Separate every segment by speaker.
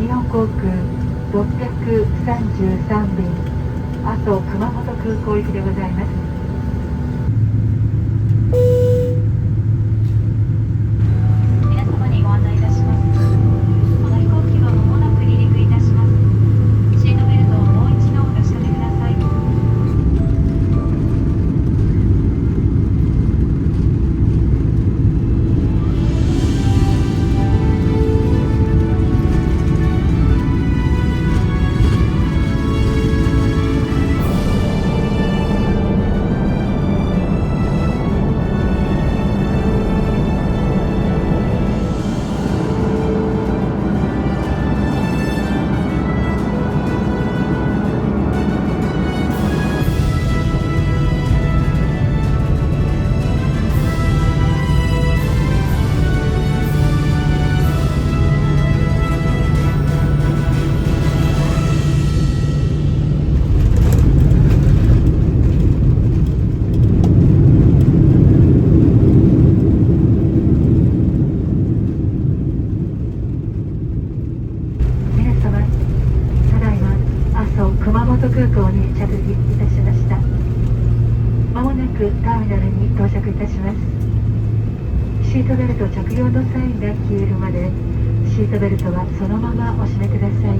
Speaker 1: 日本航空633便阿蘇熊本空港行きでございます。
Speaker 2: 皆様にご案内いたします。この飛行機は間もなく離陸いたします。シートベルトをもう一度お確かめください。
Speaker 1: 熊本空港に着陸いたしました。まもなくターミナルに到着いたします。シートベルト着用のサインが消えるまでシートベルトはそのままお締めください。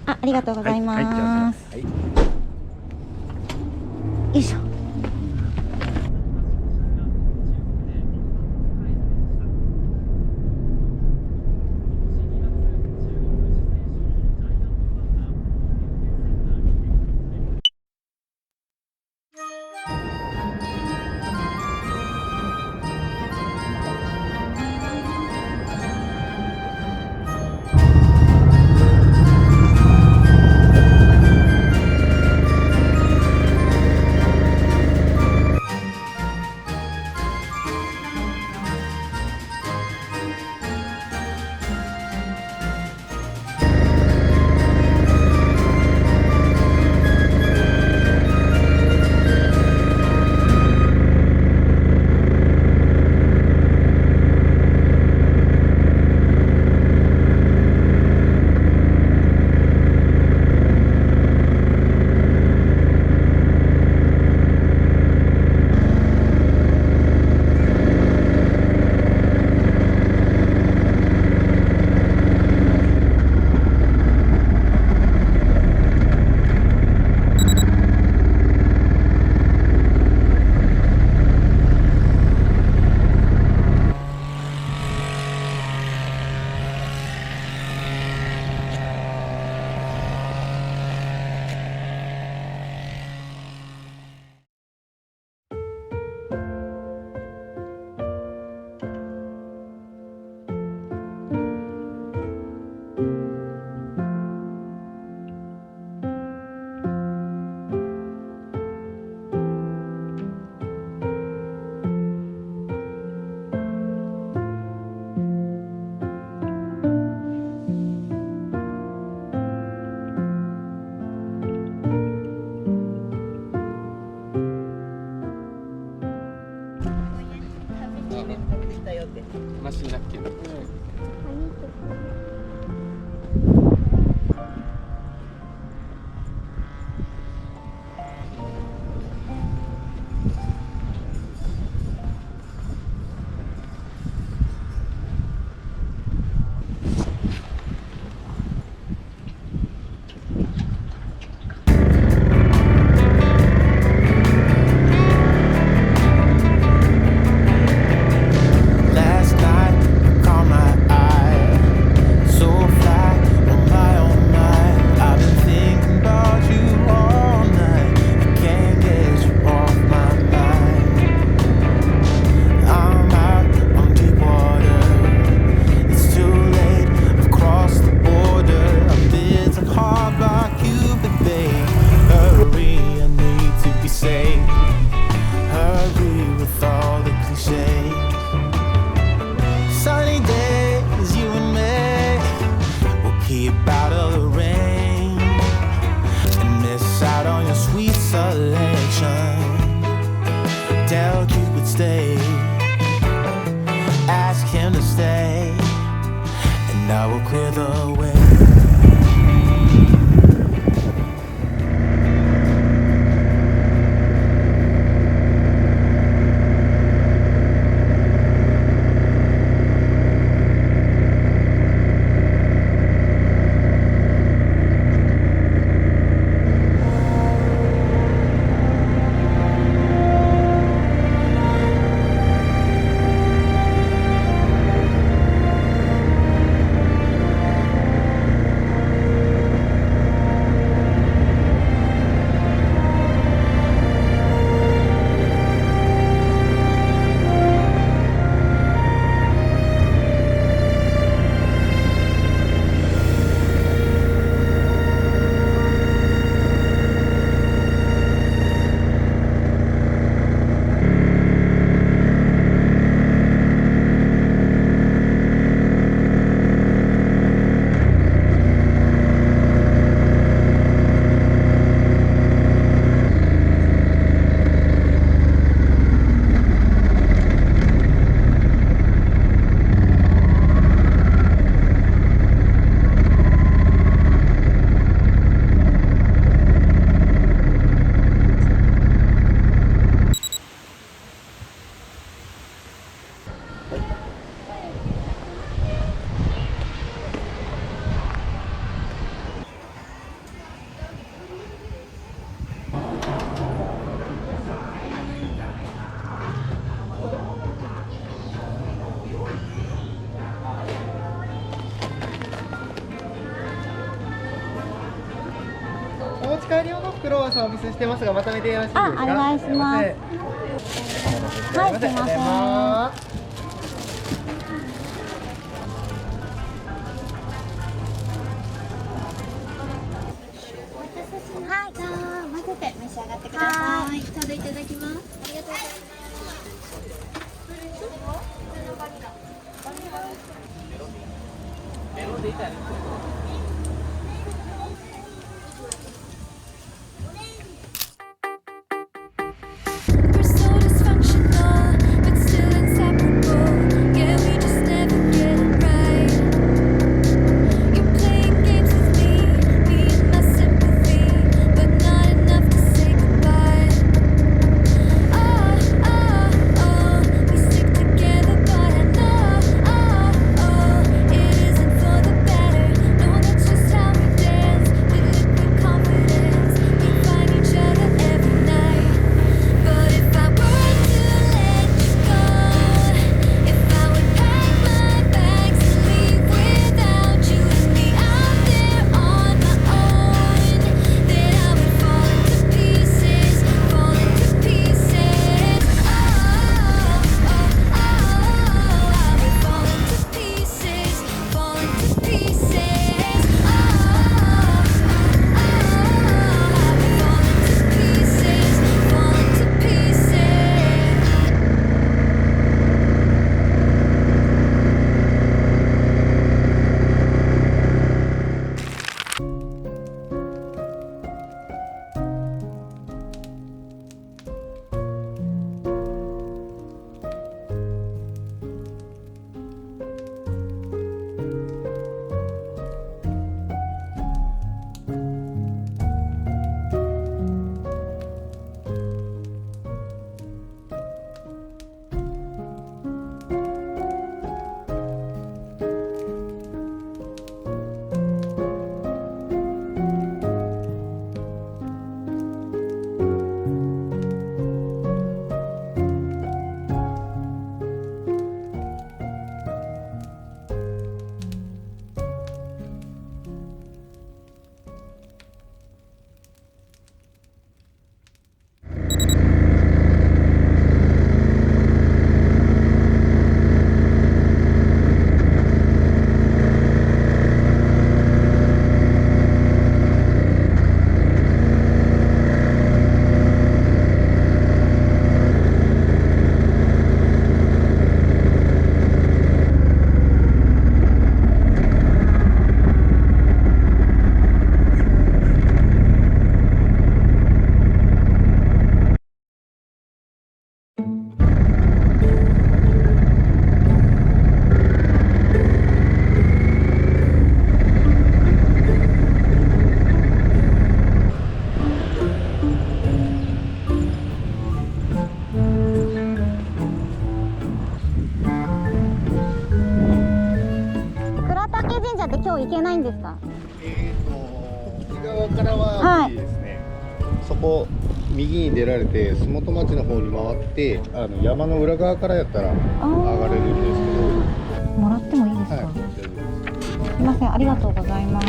Speaker 3: ありがとうございます。よいしょ。
Speaker 4: 話になってる。
Speaker 5: ロワーさんお見せしてますが、まとめてよろしいですか。
Speaker 3: あ、お願いします。はい、すいません。はい、じゃあ混ぜて召し上がってください。ちょうどいただきます。ありがとうございます。
Speaker 6: We're so dysfunctional, but still inseparable. Yeah, we just never get it right. You're playing games with me, being my sympathy, but not enough to say goodbye. Oh, oh, oh, we stick together, but I know, oh, oh, it isn't for the better. No, that's just how we dance with liquid confidence. We find each other every night. But if I were to let you go, if I would pack my bags and leave without you and be out there on my own, then I would fall into pieces, fall into pieces. Oh, oh, oh, I would fall into pieces, fall into pieces. Oh, oh, oh, I would fall into pieces, fall into pieces.
Speaker 3: 倉岳神社って今日行けないんですか？
Speaker 5: 右側からは無理ですね。そこ右に出られて洲本町の方に回って山の裏側からやったら上がれるんですけど。
Speaker 3: もらってもいいですか？
Speaker 5: はい、大丈夫です。
Speaker 3: すいません、ありがとうございます。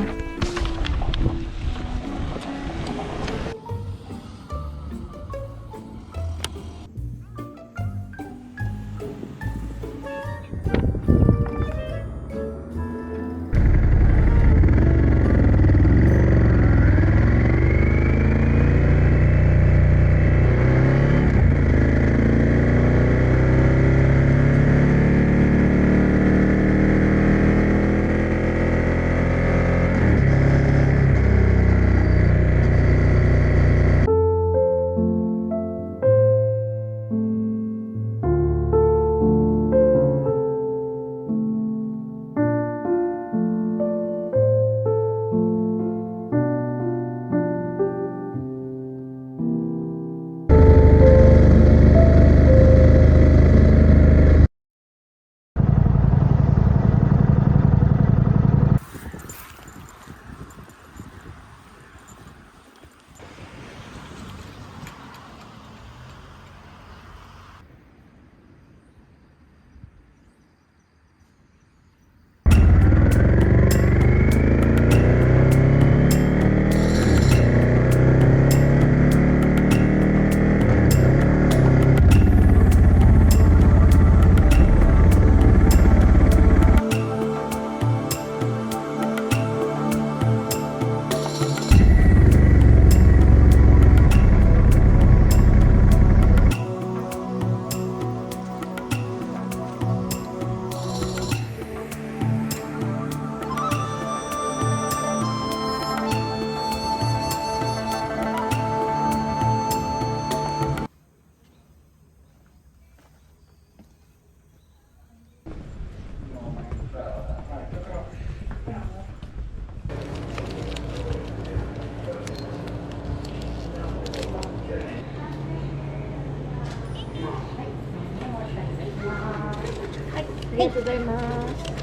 Speaker 3: りがとうございます。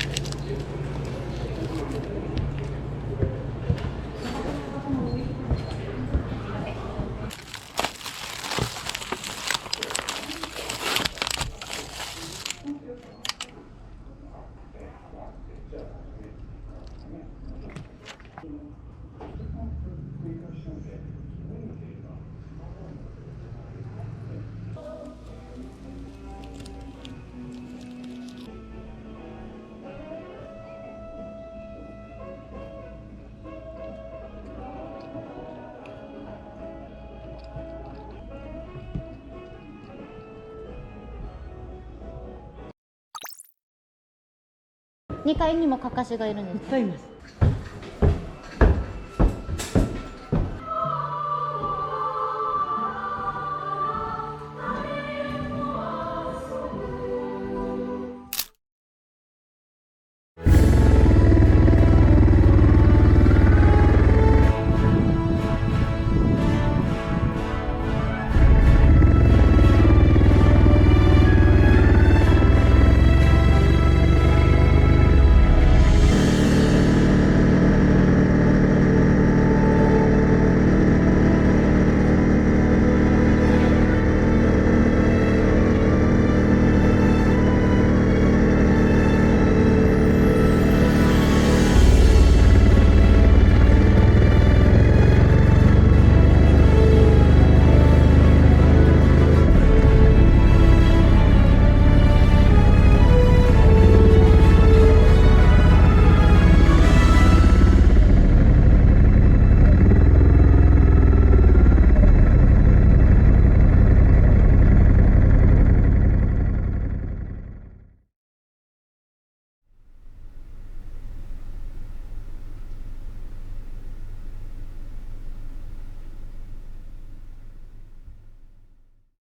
Speaker 3: 2階にもかかしがいるんです。
Speaker 7: いっぱいいます。